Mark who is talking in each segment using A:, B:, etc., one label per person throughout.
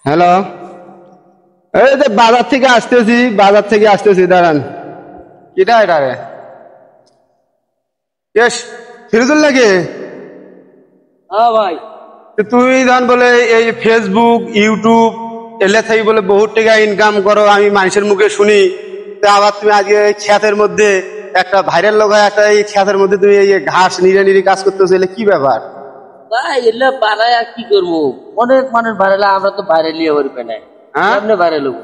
A: Hello, এই যে বাজার থেকে আসতেছি দাঁড়ান। কিটা এটা রে? ইয়েস, ফিরোজুল নাকি?
B: হ্যাঁ ভাই।
A: তুই জান বলে এই ফেসবুক ইউটিউব এলে থেকে বলে বহুত টাকা ইনকাম করো, আমি মানুষের মুখে শুনি। তা আবার তুমি আজকে এই খ্যাতের মধ্যে একটা ভাইরাল লোক হয়, একটা এই খ্যাতের মধ্যে তুমি এই ঘাস নিড়ে নিড়ে কাজ করতেছো, এলে কি ব্যাপার?
B: ভাই এলে বাড়ায় আর কি করবো, অনেক মানুষ বাড়ালে আমরা তো বাইরেলিয়ে পারবে না।
A: হ্যাঁ,
B: সামনে বাইরে লোক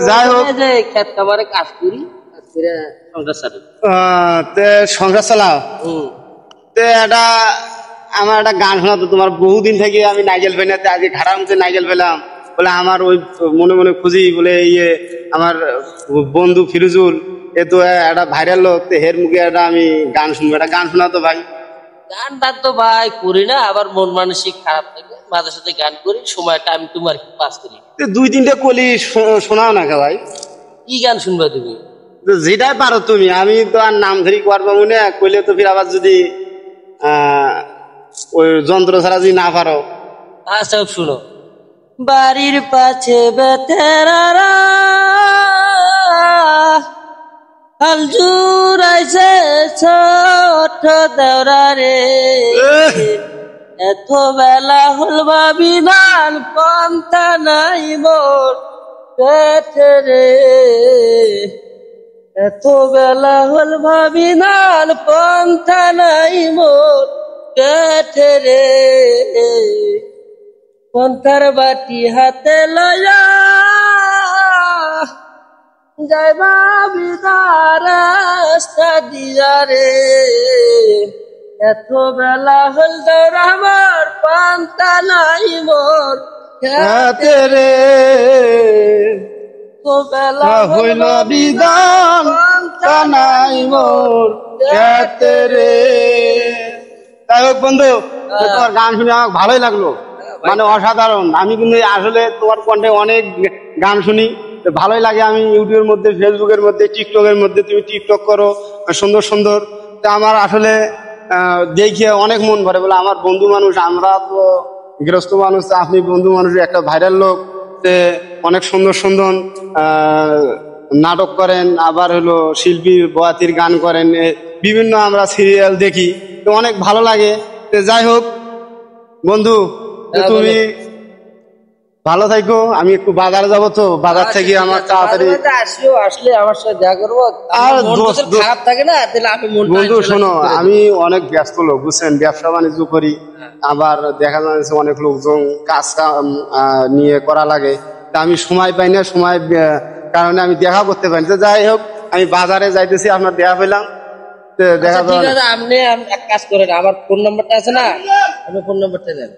A: যাই হোক,
B: যে খেত খামারে কাজ করি, কাজ করে সংসার চালাই।
A: তে সংসার চালাও। তে এটা আমার একটা গান শোনাতো তোমার, বহুদিন থেকে আমি নাইজেল ফেলাতে, আজকে ঘাড়ার মধ্যে নাইজেল ফেলাম বলে আমার ওই মনে মনে খুঁজি বলে ইয়ে আমার বন্ধু ফিরোজুল এ তো একটা ভাইরাল লোক, হের মুখে একটা আমি গান শুনবো, একটা গান শোনাতো ভাই।
B: গানটা তো ভাই করি না, আবার মন মানসিক খারাপ থাকে, মাঝে সাথে গান করি, সময়টা আমি তোমার পাস করি।
A: দুই তিনটে কলি শোনাও না কে ভাই?
B: কি গান শুনবা তুমি?
A: যেটাই পারো তুমি, আমি তো আর নাম ধরি করবো মনে কইলে তো ফির আবার যদি ওই যন্ত্র ছাড়া যদি না পারো।
B: আচ্ছা শুনো। বাড়ির পাছে বেতেরারা হাল জুড়াইছে ছোট দেওরা রে, এত বেলা হল ভাবি নাল পন্থা নাই মোর পেটে রে, এত বেলা হল ভাবি নাল পন্থা নাই মোর পেটে রে, পন্থার বাটি হাতে লয়া যাইবা বিদার রাস্তা দিয়া রে, এত বেলা হল দৌড় আমার পান্তা নাই মোর
A: হাতে রে,
B: এত বেলা
A: হইল বিধান নাই মোর হাতে রে। যাই হোক বন্ধু, তোমার গান শুনে আমার ভালোই লাগলো, মানে অসাধারণ। আমি কিন্তু আসলে তোমার কণ্ঠে অনেক গান শুনি, তো ভালোই লাগে। আমি ইউটিউবের মধ্যে, ফেসবুকের মধ্যে, টিকটকের মধ্যে, তুমি টিকটক করো সুন্দর সুন্দর, তা আমার আসলে দেখিয়ে অনেক মন ভরে। বলে আমার বন্ধু মানুষ, আমরা তো গৃহস্থ মানুষ, আপনি বন্ধু মানুষ, একটা ভাইরাল লোক, অনেক সুন্দর সুন্দর নাটক করেন, আবার হলো শিল্পী বয়াতির গান করেন, বিভিন্ন আমরা সিরিয়াল দেখি, তো অনেক ভালো লাগে। যাই হোক বন্ধু, তুমি ভালো থাকো, আমি একটু বাজারে যাবো, তো বাজার থেকে আমার তাড়াতাড়ি
B: আসিও, আসলে আমার সাথে দেখা করবো।
A: আর
B: খারাপ থাকে না, তাহলে আমি মন
A: বন্ধু শোনো, আমি অনেক ব্যস্ত লোক বুঝছেন, ব্যবসা বাণিজ্য করি, আবার দেখা যাচ্ছে অনেক লোকজন কাজ নিয়ে করা লাগে, তা আমি সময় পাই না, সময় কারণে আমি দেখা করতে পারি না। যাই হোক, আমি বাজারে যাইতেছি, আপনার দেখা পেলাম, দেখা
B: ঠিক আছে। আপনি এক কাজ করেন, আমার ফোন নাম্বারটা আছে না, আমি ফোন নাম্বারটা দেন।